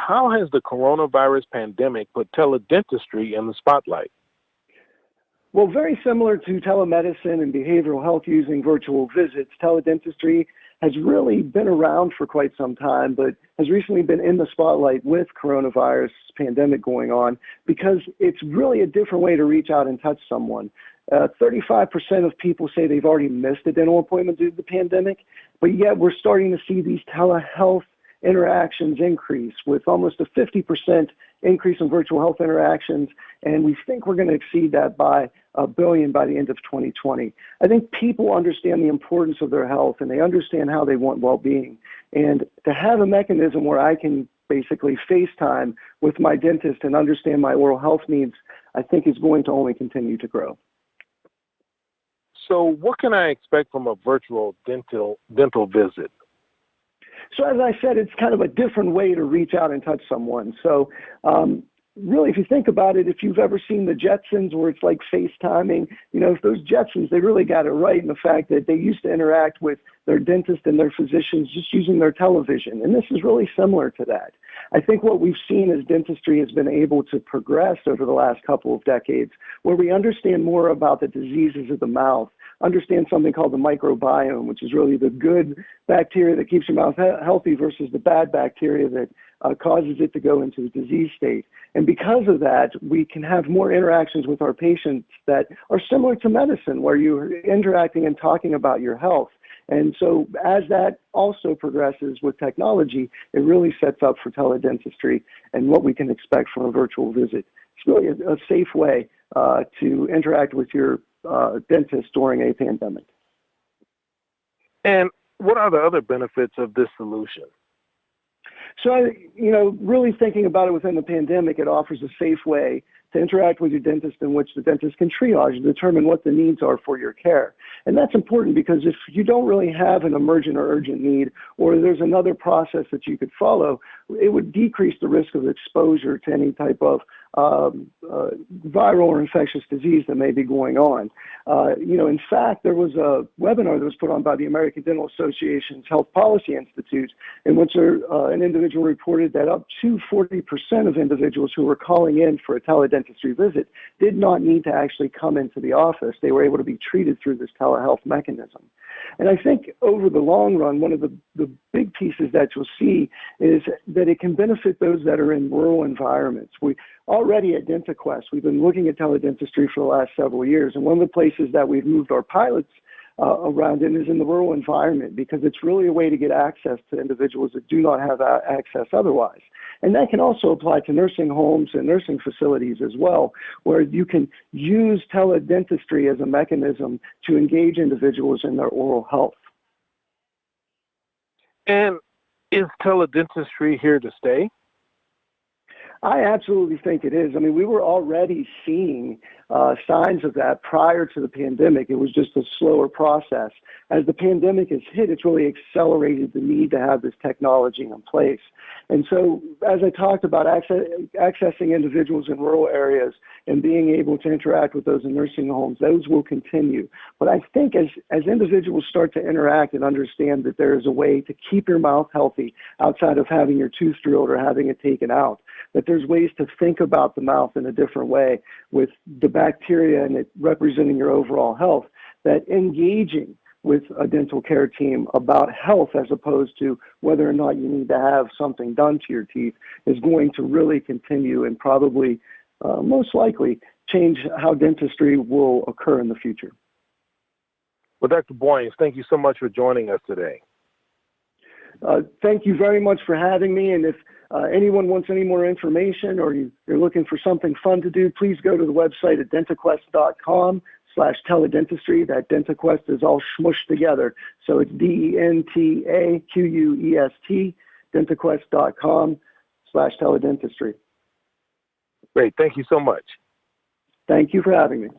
how has the coronavirus pandemic put teledentistry in the spotlight? Well, very similar to telemedicine and behavioral health using virtual visits, teledentistry has really been around for quite some time, but has recently been in the spotlight with coronavirus pandemic going on because it's really a different way to reach out and touch someone. 35% of people say they've already missed a dental appointment due to the pandemic, but yet we're starting to see these telehealth interactions increase with almost a 50% increase in virtual health interactions, and we think we're going to exceed that by 1 billion by the end of 2020. I think people understand the importance of their health, and they understand how they want well-being. And to have a mechanism where I can basically FaceTime with my dentist and understand my oral health needs, I think is going to only continue to grow. So what can I expect from a virtual dental visit? So as I said, it's kind of a different way to reach out and touch someone. So really, if you think about it, if you've ever seen the Jetsons where it's like FaceTiming, if those Jetsons, they really got it right in the fact that they used to interact with their dentist and their physicians just using their television. And this is really similar to that. I think what we've seen as dentistry has been able to progress over the last couple of decades, where we understand more about the diseases of the mouth, understand something called the microbiome, which is really the good bacteria that keeps your mouth healthy versus the bad bacteria that causes it to go into a disease state. And because of that, we can have more interactions with our patients that are similar to medicine, where you're interacting and talking about your health. And so as that also progresses with technology, it really sets up for teledentistry and what we can expect from a virtual visit. It's really a safe way to interact with your dentist during a pandemic. And what are the other benefits of this solution? So, really thinking about it within the pandemic, it offers a safe way to interact with your dentist in which the dentist can triage and determine what the needs are for your care. And that's important because if you don't really have an emergent or urgent need, or there's another process that you could follow, it would decrease the risk of exposure to any type of viral or infectious disease that may be going on. In fact, there was a webinar that was put on by the American Dental Association's Health Policy Institute, in which an individual reported that up to 40% of individuals who were calling in for a teledentistry visit did not need to actually come into the office. They were able to be treated through this telehealth mechanism. And I think over the long run, one of the big pieces that you'll see is that it can benefit those that are in rural environments. We already at DentaQuest, we've been looking at teledentistry for the last several years. And one of the places that we've moved our pilots around in is in the rural environment, because it's really a way to get access to individuals that do not have access otherwise. And that can also apply to nursing homes and nursing facilities as well, where you can use teledentistry as a mechanism to engage individuals in their oral health. And is teledentistry here to stay? I absolutely think it is. I mean, we were already seeing signs of that prior to the pandemic. It was just a slower process. As the pandemic has hit, it's really accelerated the need to have this technology in place. And so, as I talked about accessing individuals in rural areas and being able to interact with those in nursing homes, those will continue. But I think as individuals start to interact and understand that there is a way to keep your mouth healthy outside of having your tooth drilled or having it taken out, that there's ways to think about the mouth in a different way with the bacteria and it representing your overall health, that engaging with a dental care team about health as opposed to whether or not you need to have something done to your teeth is going to really continue and probably, most likely, change how dentistry will occur in the future. Well, Dr. Boyens, thank you so much for joining us today. Thank you very much for having me. And if anyone wants any more information or you're looking for something fun to do, please go to the website at dentaquest.com/teledentistry. That DentaQuest is all smushed together. So it's DENTAQUEST, dentaquest.com/teledentistry. Great. Thank you so much. Thank you for having me.